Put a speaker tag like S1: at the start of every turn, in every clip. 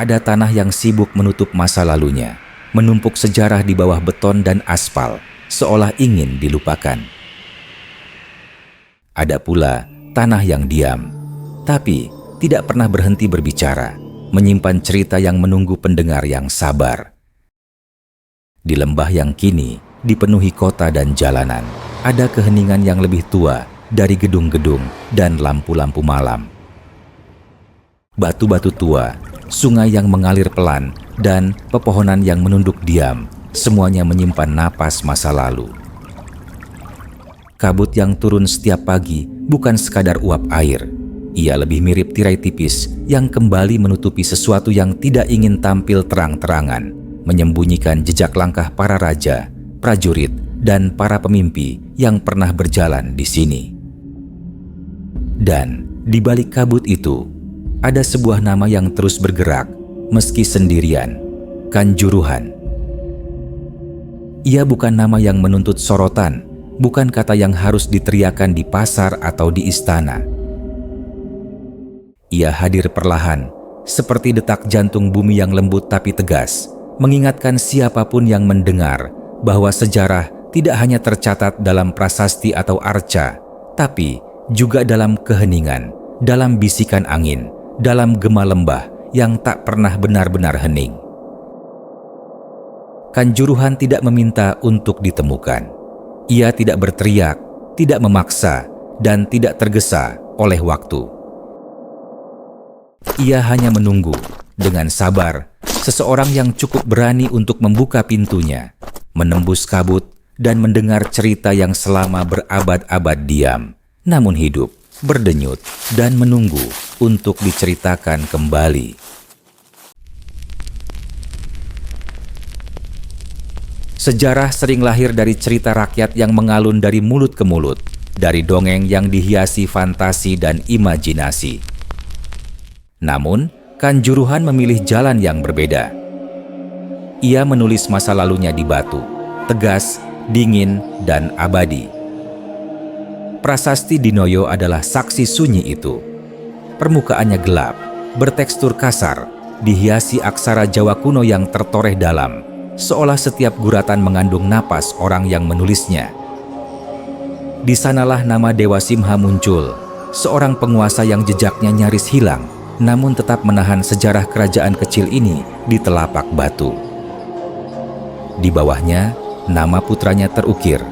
S1: Ada tanah yang sibuk menutup masa lalunya, menumpuk sejarah di bawah beton dan aspal, seolah ingin dilupakan. Ada pula tanah yang diam, tapi tidak pernah berhenti berbicara, menyimpan cerita yang menunggu pendengar yang sabar. Di lembah yang kini dipenuhi kota dan jalanan, ada keheningan yang lebih tua dari gedung-gedung dan lampu-lampu malam. Batu-batu tua, sungai yang mengalir pelan, dan pepohonan yang menunduk diam, semuanya menyimpan napas masa lalu. Kabut yang turun setiap pagi bukan sekadar uap air. Ia lebih mirip tirai tipis yang kembali menutupi sesuatu yang tidak ingin tampil terang-terangan, menyembunyikan jejak langkah para raja, prajurit, dan para pemimpi yang pernah berjalan di sini. Dan di balik kabut itu, ada sebuah nama yang terus bergerak, meski sendirian, Kanjuruhan. Ia bukan nama yang menuntut sorotan, bukan kata yang harus diteriakan di pasar atau di istana. Ia hadir perlahan, seperti detak jantung bumi yang lembut tapi tegas, mengingatkan siapapun yang mendengar bahwa sejarah tidak hanya tercatat dalam prasasti atau arca, tapi juga dalam keheningan, dalam bisikan angin, dalam gema lembah yang tak pernah benar-benar hening. Kanjuruhan tidak meminta untuk ditemukan. Ia tidak berteriak, tidak memaksa, dan tidak tergesa oleh waktu. Ia hanya menunggu dengan sabar, seseorang yang cukup berani untuk membuka pintunya, menembus kabut, dan mendengar cerita yang selama berabad-abad diam, namun hidup, berdenyut, dan menunggu untuk diceritakan kembali. Sejarah sering lahir dari cerita rakyat yang mengalun dari mulut ke mulut, dari dongeng yang dihiasi fantasi dan imajinasi. Namun, Kanjuruhan memilih jalan yang berbeda. Ia menulis masa lalunya di batu, tegas, dingin, dan abadi. Prasasti Dinoyo adalah saksi sunyi itu. Permukaannya gelap, bertekstur kasar, dihiasi aksara Jawa kuno yang tertoreh dalam, seolah setiap guratan mengandung napas orang yang menulisnya. Di sanalah nama Dewa Simha muncul, seorang penguasa yang jejaknya nyaris hilang, namun tetap menahan sejarah kerajaan kecil ini di telapak batu. Di bawahnya, nama putranya terukir,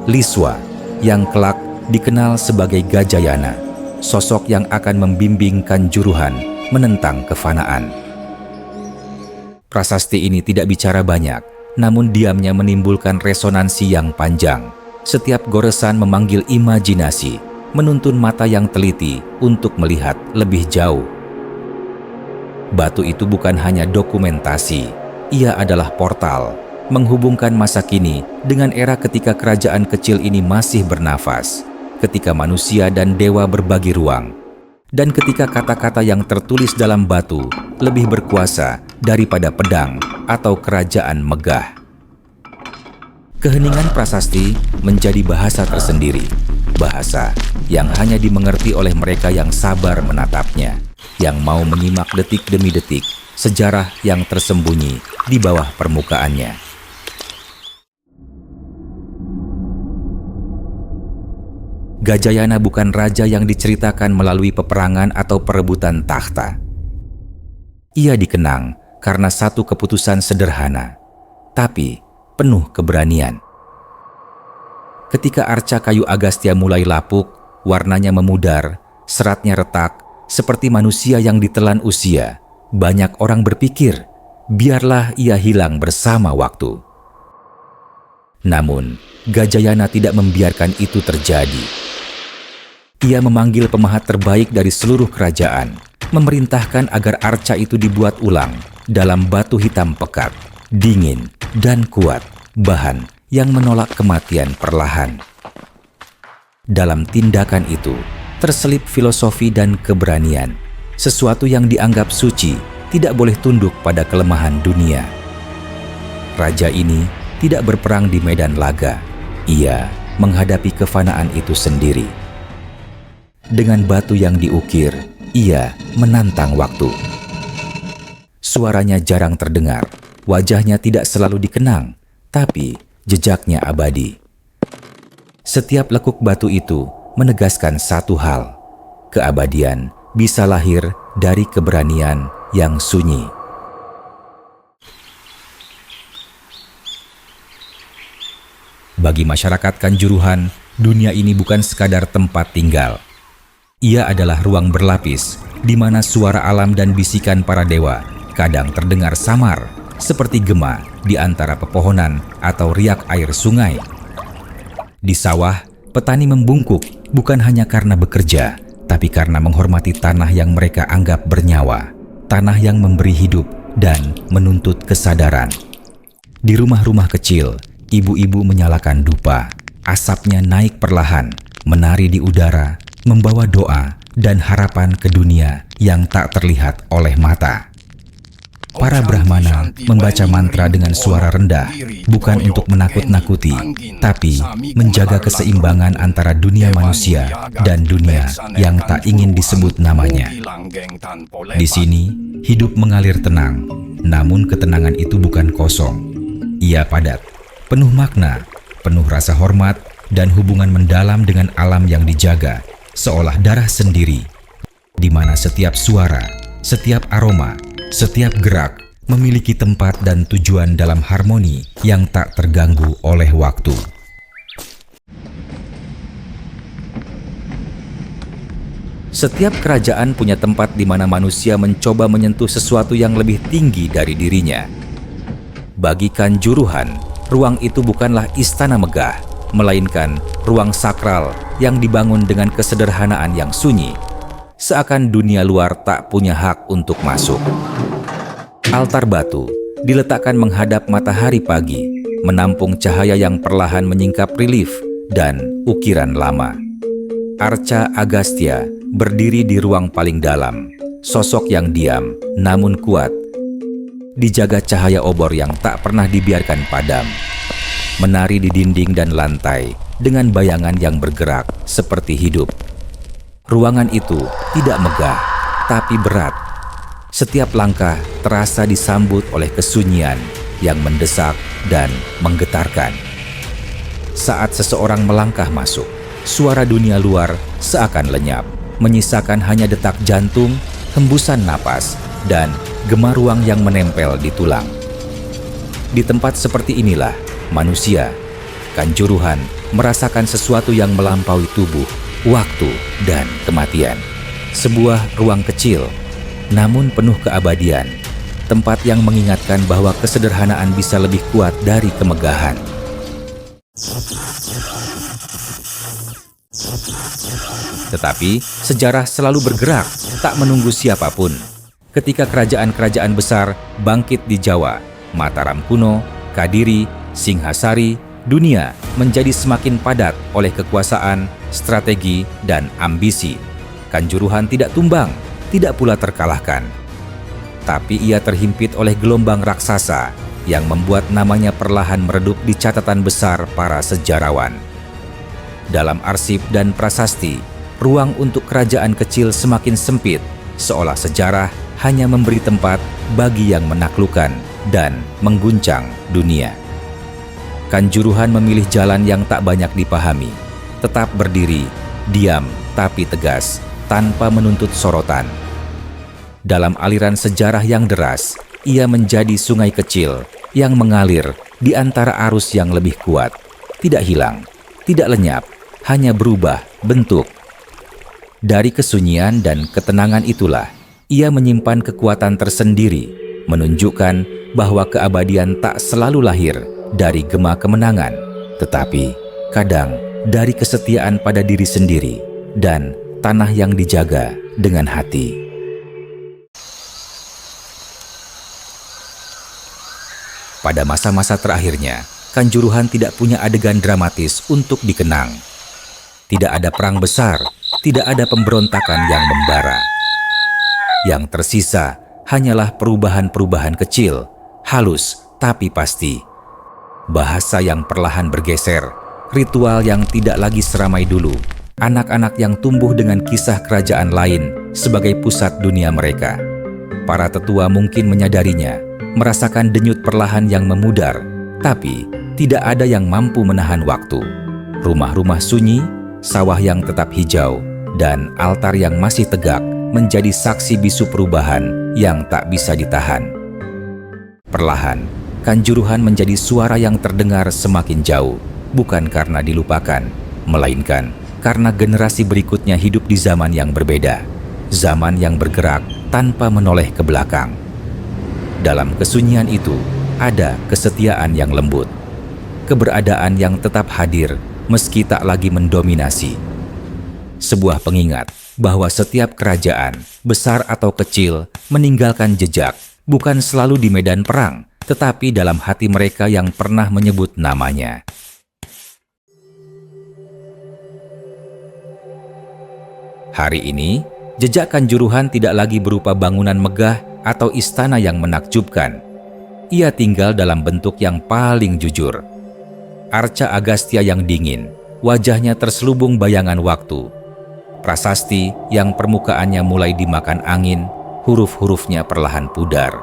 S1: Liswa, yang kelak dikenal sebagai Gajayana, sosok yang akan membimbing Kanjuruhan menentang kefanaan. Prasasti ini tidak bicara banyak, namun diamnya menimbulkan resonansi yang panjang. Setiap goresan memanggil imajinasi, menuntun mata yang teliti untuk melihat lebih jauh. Batu itu bukan hanya dokumentasi, ia adalah portal, menghubungkan masa kini dengan era ketika kerajaan kecil ini masih bernafas, ketika manusia dan dewa berbagi ruang, dan ketika kata-kata yang tertulis dalam batu lebih berkuasa daripada pedang atau kerajaan megah. Keheningan prasasti menjadi bahasa tersendiri, bahasa yang hanya dimengerti oleh mereka yang sabar menatapnya, yang mau menyimak detik demi detik sejarah yang tersembunyi di bawah permukaannya. Gajayana bukan raja yang diceritakan melalui peperangan atau perebutan takhta. Ia dikenang karena satu keputusan sederhana, tapi penuh keberanian. Ketika arca kayu Agastya mulai lapuk, warnanya memudar, seratnya retak, seperti manusia yang ditelan usia, banyak orang berpikir, biarlah ia hilang bersama waktu. Namun, Gajayana tidak membiarkan itu terjadi. Ia memanggil pemahat terbaik dari seluruh kerajaan, memerintahkan agar arca itu dibuat ulang dalam batu hitam pekat, dingin, dan kuat, bahan yang menolak kematian perlahan. Dalam tindakan itu, terselip filosofi dan keberanian. Sesuatu yang dianggap suci tidak boleh tunduk pada kelemahan dunia. Raja ini tidak berperang di medan laga. Ia menghadapi kefanaan itu sendiri. Dengan batu yang diukir, ia menantang waktu. Suaranya jarang terdengar, wajahnya tidak selalu dikenang, tapi jejaknya abadi. Setiap lekuk batu itu menegaskan satu hal: keabadian bisa lahir dari keberanian yang sunyi. Bagi masyarakat Kanjuruhan, dunia ini bukan sekadar tempat tinggal. Ia adalah ruang berlapis, di mana suara alam dan bisikan para dewa kadang terdengar samar, seperti gema di antara pepohonan atau riak air sungai. Di sawah, petani membungkuk bukan hanya karena bekerja, tapi karena menghormati tanah yang mereka anggap bernyawa, tanah yang memberi hidup dan menuntut kesadaran. Di rumah-rumah kecil, ibu-ibu menyalakan dupa. Asapnya naik perlahan, menari di udara, membawa doa dan harapan ke dunia yang tak terlihat oleh mata. Para Brahmana membaca mantra dengan suara rendah, bukan untuk menakut-nakuti, tapi menjaga keseimbangan antara dunia manusia dan dunia yang tak ingin disebut namanya. Di sini, hidup mengalir tenang, namun ketenangan itu bukan kosong. Ia padat, penuh makna, penuh rasa hormat, dan hubungan mendalam dengan alam yang dijaga, seolah darah sendiri, di mana setiap suara, setiap aroma, setiap gerak memiliki tempat dan tujuan dalam harmoni yang tak terganggu oleh waktu. Setiap kerajaan punya tempat di mana manusia mencoba menyentuh sesuatu yang lebih tinggi dari dirinya. Bagi Kanjuruhan, ruang itu bukanlah istana megah, melainkan ruang sakral yang dibangun dengan kesederhanaan yang sunyi, seakan dunia luar tak punya hak untuk masuk. Altar batu diletakkan menghadap matahari pagi, menampung cahaya yang perlahan menyingkap relief dan ukiran lama. Arca Agastya berdiri di ruang paling dalam, sosok yang diam namun kuat, dijaga cahaya obor yang tak pernah dibiarkan padam, menari di dinding dan lantai dengan bayangan yang bergerak seperti hidup. Ruangan itu tidak megah, tapi berat. Setiap langkah terasa disambut oleh kesunyian yang mendesak dan menggetarkan. Saat seseorang melangkah masuk, suara dunia luar seakan lenyap, menyisakan hanya detak jantung, hembusan napas, dan gema ruang yang menempel di tulang. Di tempat seperti inilah, manusia, Kanjuruhan, merasakan sesuatu yang melampaui tubuh, waktu, dan kematian. Sebuah ruang kecil, namun penuh keabadian, tempat yang mengingatkan bahwa kesederhanaan bisa lebih kuat dari kemegahan. Tetapi sejarah selalu bergerak, tak menunggu siapapun. Ketika kerajaan-kerajaan besar bangkit di Jawa, Mataram kuno, Kadiri, Singhasari, dunia menjadi semakin padat oleh kekuasaan, strategi, dan ambisi. Kanjuruhan tidak tumbang, tidak pula terkalahkan. Tapi ia terhimpit oleh gelombang raksasa yang membuat namanya perlahan meredup di catatan besar para sejarawan. Dalam arsip dan prasasti, ruang untuk kerajaan kecil semakin sempit, seolah sejarah hanya memberi tempat bagi yang menaklukkan dan mengguncang dunia. Kanjuruhan memilih jalan yang tak banyak dipahami, tetap berdiri, diam tapi tegas, tanpa menuntut sorotan. Dalam aliran sejarah yang deras, ia menjadi sungai kecil yang mengalir di antara arus yang lebih kuat, tidak hilang, tidak lenyap, hanya berubah bentuk. Dari kesunyian dan ketenangan itulah, ia menyimpan kekuatan tersendiri, menunjukkan bahwa keabadian tak selalu lahir dari gema kemenangan, tetapi kadang dari kesetiaan pada diri sendiri dan tanah yang dijaga dengan hati. Pada masa-masa terakhirnya, Kanjuruhan tidak punya adegan dramatis untuk dikenang. Tidak ada perang besar, tidak ada pemberontakan yang membara. Yang tersisa hanyalah perubahan-perubahan kecil, halus tapi pasti. Bahasa yang perlahan bergeser, ritual yang tidak lagi seramai dulu, anak-anak yang tumbuh dengan kisah kerajaan lain sebagai pusat dunia mereka. Para tetua mungkin menyadarinya, merasakan denyut perlahan yang memudar, tapi tidak ada yang mampu menahan waktu. Rumah-rumah sunyi, sawah yang tetap hijau, dan altar yang masih tegak menjadi saksi bisu perubahan yang tak bisa ditahan. Perlahan, Kanjuruhan menjadi suara yang terdengar semakin jauh, bukan karena dilupakan, melainkan karena generasi berikutnya hidup di zaman yang berbeda, zaman yang bergerak tanpa menoleh ke belakang. Dalam kesunyian itu, ada kesetiaan yang lembut, keberadaan yang tetap hadir meski tak lagi mendominasi. Sebuah pengingat bahwa setiap kerajaan, besar atau kecil, meninggalkan jejak, bukan selalu di medan perang, tetapi dalam hati mereka yang pernah menyebut namanya. Hari ini, jejak Kanjuruhan tidak lagi berupa bangunan megah atau istana yang menakjubkan. Ia tinggal dalam bentuk yang paling jujur. Arca Agastya yang dingin, wajahnya terselubung bayangan waktu. Prasasti yang permukaannya mulai dimakan angin, huruf-hurufnya perlahan pudar.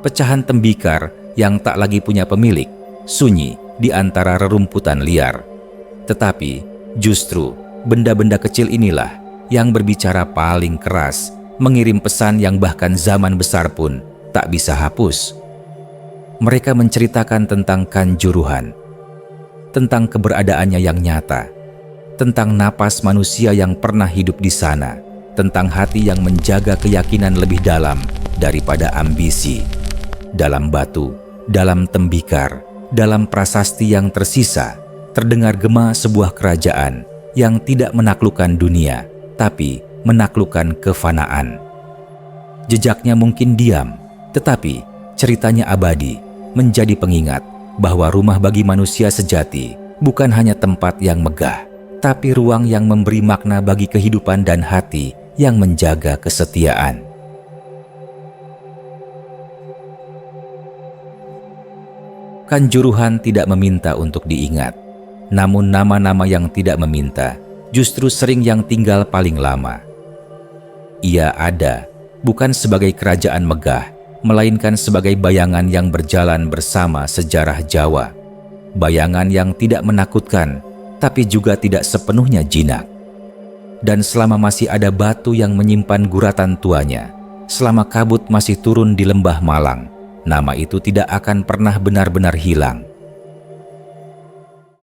S1: Pecahan tembikar yang tak lagi punya pemilik, sunyi di antara rerumputan liar. Tetapi justru benda-benda kecil inilah yang berbicara paling keras, mengirim pesan yang bahkan zaman besar pun tak bisa hapus. Mereka menceritakan tentang Kanjuruhan, tentang keberadaannya yang nyata, tentang napas manusia yang pernah hidup di sana, tentang hati yang menjaga keyakinan lebih dalam daripada ambisi. Dalam batu, dalam tembikar, dalam prasasti yang tersisa, terdengar gema sebuah kerajaan yang tidak menaklukkan dunia, tapi menaklukkan kefanaan. Jejaknya mungkin diam, tetapi ceritanya abadi, menjadi pengingat bahwa rumah bagi manusia sejati bukan hanya tempat yang megah, tapi ruang yang memberi makna bagi kehidupan dan hati yang menjaga kesetiaan. Kanjuruhan tidak meminta untuk diingat, namun nama-nama yang tidak meminta justru sering yang tinggal paling lama. Ia ada bukan sebagai kerajaan megah, melainkan sebagai bayangan yang berjalan bersama sejarah Jawa. Bayangan yang tidak menakutkan, tapi juga tidak sepenuhnya jinak. Dan selama masih ada batu yang menyimpan guratan tuanya, selama kabut masih turun di lembah Malang, nama itu tidak akan pernah benar-benar hilang.